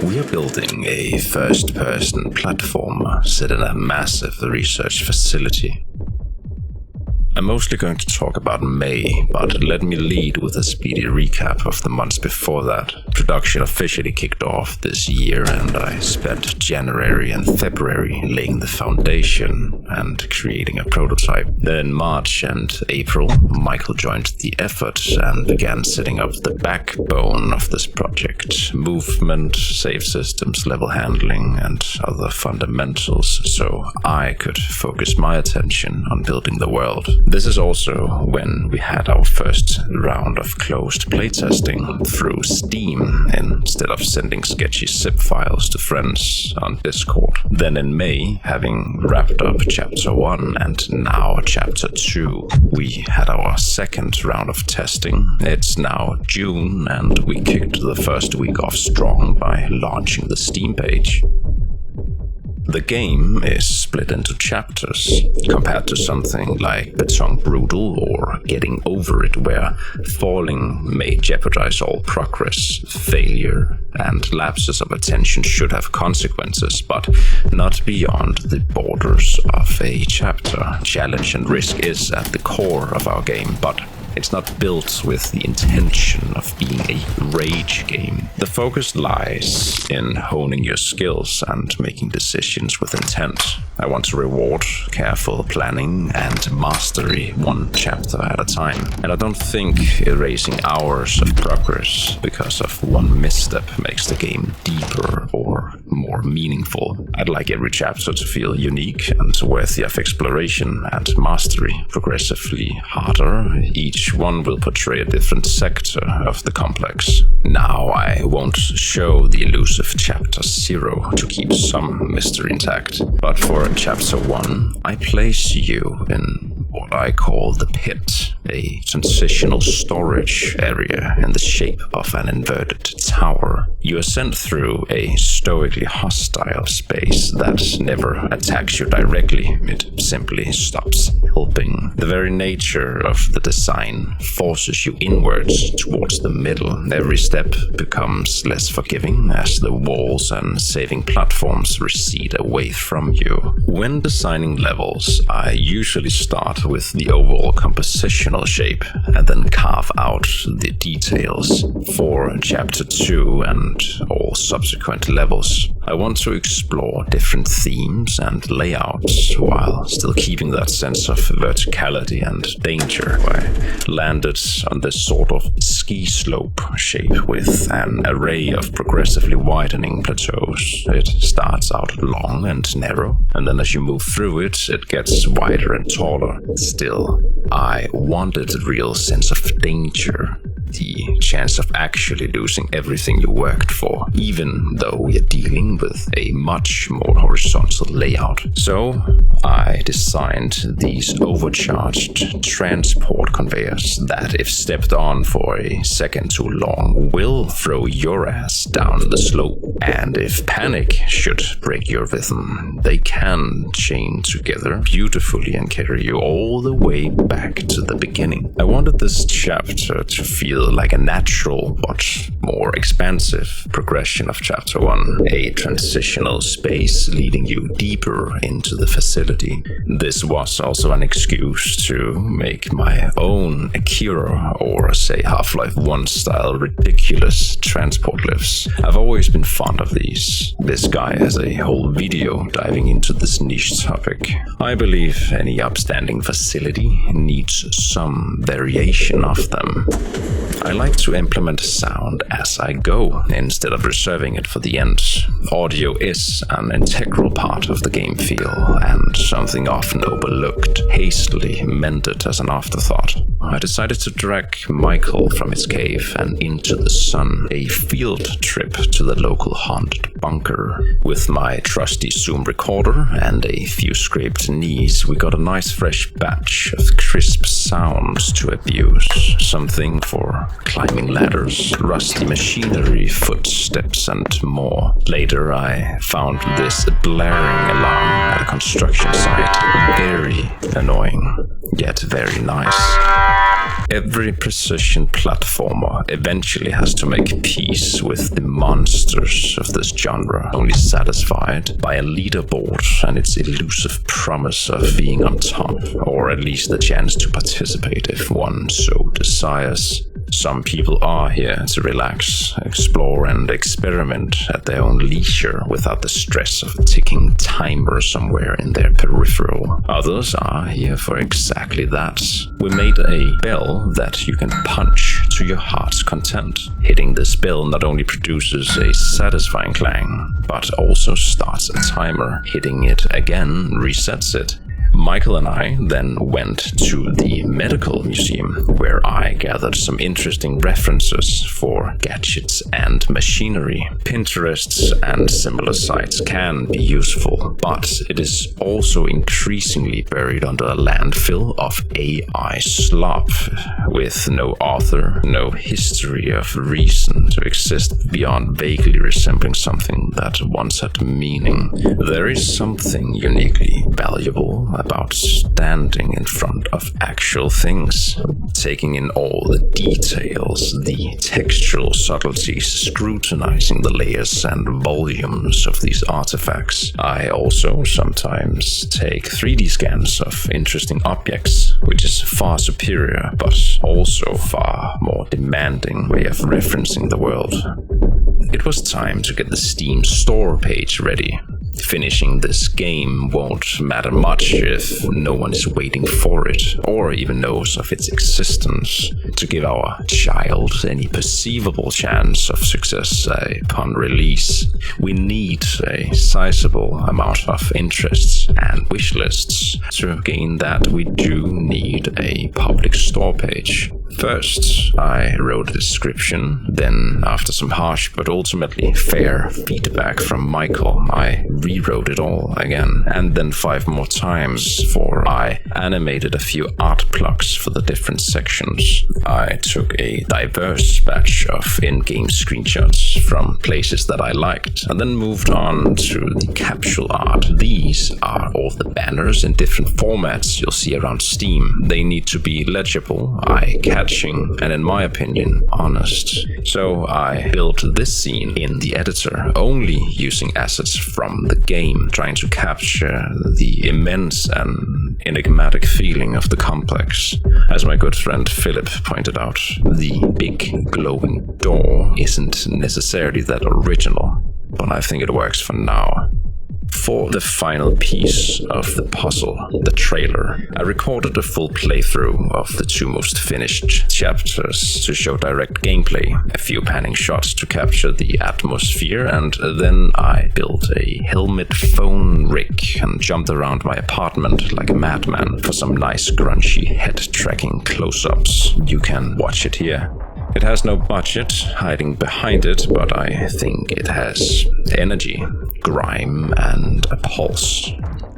We are building a first-person platformer set in a massive research facility. I'm mostly going to talk about May, but let me lead with a speedy recap of the months before that. Production officially kicked off this year, and I spent January and February laying the foundation and creating a prototype. Then in March and April, Michael joined the effort and began setting up the backbone of this project: movement, save systems, level handling, and other fundamentals, so I could focus my attention on building the world. This is also when we had our first round of closed playtesting through Steam instead of sending sketchy zip files to friends on Discord. Then in May, having wrapped up Chapter 1 and now Chapter 2, we had our second round of testing. It's now June and we kicked the first week off strong by launching the Steam page. The game is split into chapters, compared to something like Beton Brutal or Getting Over It, where falling may jeopardize all progress. Failure and lapses of attention should have consequences, but not beyond the borders of a chapter. Challenge and risk is at the core of our game, but it's not built with the intention of being a rage game. The focus lies in honing your skills and making decisions with intent. I want to reward careful planning and mastery, one chapter at a time. And I don't think erasing hours of progress because of one misstep makes the game deeper or more meaningful. I'd like every chapter to feel unique and worthy of exploration and mastery, progressively harder. Each one will portray a different sector of the complex. Now I won't show the elusive Chapter 0 to keep some mystery intact, but for Chapter 1, I place you in what I call the Pit, a transitional storage area in the shape of an inverted tower. You are sent through a stoically hostile space that never attacks you directly, it simply stops helping. The very nature of the design forces you inwards towards the middle. Every step becomes less forgiving as the walls and saving platforms recede away from you. When designing levels, I usually start with the overall compositional shape and then carve out the details. For Chapter 2 and all subsequent levels, I want to explore different themes and layouts while still keeping that sense of verticality and danger. I landed on this sort of ski slope shape with an array of progressively widening plateaus. It starts out long and narrow, and then as you move through it, it gets wider and taller. Still, I wanted a real sense of danger, the chance of actually losing everything you worked for, even though we are dealing with a much more horizontal layout. So I designed these overcharged transport conveyors that, if stepped on for a second too long, will throw your ass down the slope. And if panic should break your rhythm, they can chain together beautifully and carry you all the way back to the beginning. I wanted this chapter to feel like a natural but more expansive progression of Chapter 1, a transitional space leading you deeper into the facility. This was also an excuse to make my own Akira or, say, Half-Life 1 style ridiculous transport lifts. I've always been fond of these. This guy has a whole video diving into this niche topic. I believe any upstanding facility needs some variation of them. I like to implement sound as I go, instead of reserving it for the end. Audio is an integral part of the game feel, and something often overlooked, hastily mended as an afterthought. I decided to drag Michael from his cave and into the sun, a field trip to the local haunted bunker. With my trusty Zoom recorder and a few scraped knees, we got a nice fresh batch of crisp sounds to abuse. Something for climbing ladders, rusty machinery, footsteps, and more. Later, I found this blaring alarm at a construction site. Very annoying, yet very nice. Every precision platformer eventually has to make peace with the monsters of the this genre, only satisfied by a leaderboard and its elusive promise of being on top, or at least the chance to participate if one so desires. Some people are here to relax, explore and experiment at their own leisure without the stress of a ticking timer somewhere in their peripheral. Others are here for exactly that. We made a bell that you can punch to your heart's content. Hitting this bell not only produces a satisfying clang, but also starts a timer. Hitting it again resets it. Michael and I then went to the medical museum, where I gathered some interesting references for gadgets and machinery. Pinterest and similar sites can be useful, but it is also increasingly buried under a landfill of AI slop, with no author, no history of reason to exist beyond vaguely resembling something that once had meaning. There is something uniquely valuable about standing in front of actual things, taking in all the details, the textual subtleties, scrutinizing the layers and volumes of these artifacts. I also sometimes take 3D scans of interesting objects, which is far superior, but also far more demanding way of referencing the world. It was time to get the Steam store page ready. Finishing this game won't matter much if no one is waiting for it, or even knows of its existence. To give our child any perceivable chance of success upon release, we need a sizable amount of interests and wish lists. To gain that, we do need a public store page. First, I wrote a description, then after some harsh but ultimately fair feedback from Michael, I rewrote it all again, and then 5 more times, for I animated a few art blocks for the different sections. I took a diverse batch of in-game screenshots from places that I liked, and then moved on to the capsule art. These are all the banners in different formats you'll see around Steam. They need to be legible, eye-catching, and in my opinion, honest. So I built this scene in the editor, only using assets from the game, trying to capture the immense and enigmatic feeling of the complex. As my good friend Philip pointed out, the big glowing door isn't necessarily that original, but I think it works for now. For the final piece of the puzzle, the trailer, I recorded a full playthrough of the 2 most finished chapters to show direct gameplay, a few panning shots to capture the atmosphere, and then I built a helmet phone rig and jumped around my apartment like a madman for some nice grungy head tracking close-ups. You can watch it here. It has no budget hiding behind it, but I think it has energy, grime, and a pulse.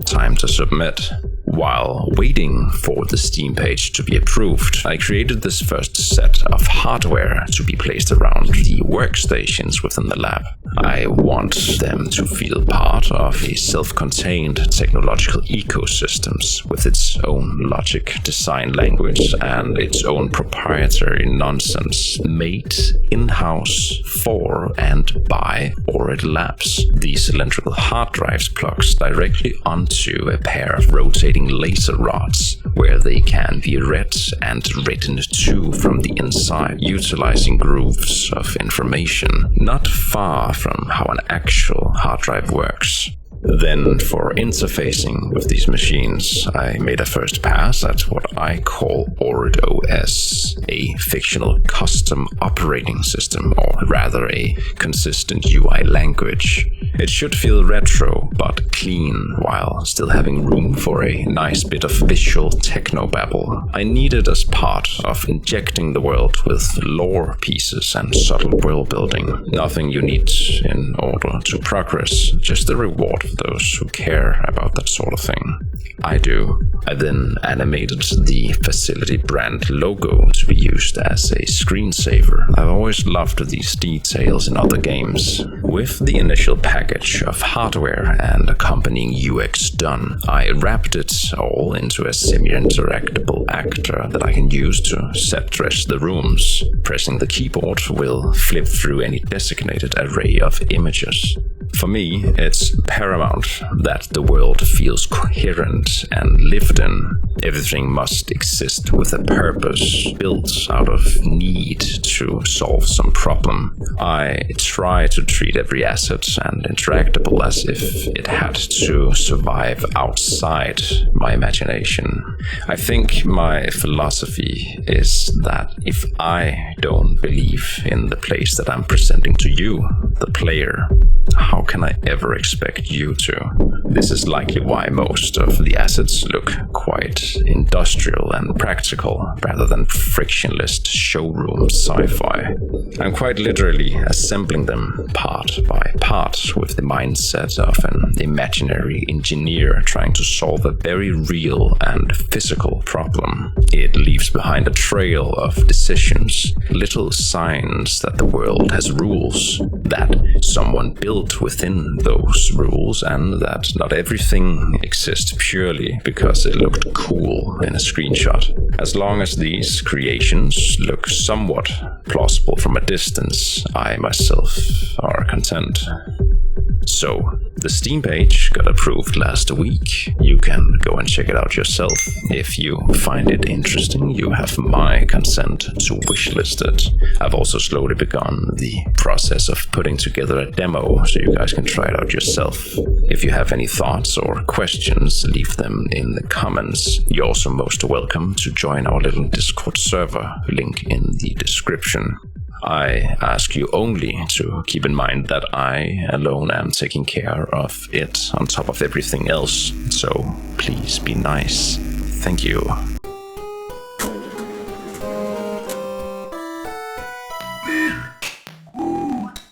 Time to submit. While waiting for the Steam page to be approved, I created this first set of hardware to be placed around the workstations within the lab. I want them to feel part of a self-contained technological ecosystems with its own logic, design language, and its own proprietary nonsense, made in-house for and by Aurid Labs. These cylindrical hard drives plugs directly onto a pair of rotating laser rods, where they can be read and written to from the inside, utilizing grooves of information, not far from how an actual hard drive works. Then, for interfacing with these machines, I made a first pass at what I call Aurid OS, a fictional custom operating system, or rather a consistent UI language. It should feel retro, but clean, while still having room for a nice bit of visual technobabble. I need it as part of injecting the world with lore pieces and subtle world building. Nothing you need in order to progress, just a reward for those who care about that sort of thing. I do. I then animated the facility brand logo to be used as a screensaver. I've always loved these details in other games. With the initial package of hardware and accompanying UX done, I wrapped it all into a semi-interactable actor that I can use to set dress the rooms. Pressing the keyboard will flip through any designated array of images. For me, it's paramount that the world feels coherent and lived in. Everything must exist with a purpose, built out of need to solve some problem. I try to treat every asset and interactable as if it had to survive outside my imagination. I think my philosophy is that if I don't believe in the place that I'm presenting to you, the player, how can I ever expect you to? This is likely why most of the assets look quite industrial and practical rather than frictionless showroom sci-fi. I'm quite literally assembling them part by part with the mindset of an imaginary engineer trying to solve a very real and physical problem. It leaves behind a trail of decisions, little signs that the world has rules, that someone built within those rules, and that not everything exists purely because it looked cool in a screenshot. As long as these creations look somewhat plausible from a distance, I myself are content. So, the Steam page got approved last week. You can go and check it out yourself. If you find it interesting, you have my consent to wishlist it. I've also slowly begun the process of putting together a demo so you guys can try it out yourself. If you have any thoughts or questions, leave them in the comments. You're also most welcome to join our little Discord server, link in the description. I ask you only to keep in mind that I alone am taking care of it on top of everything else, so please be nice. Thank you.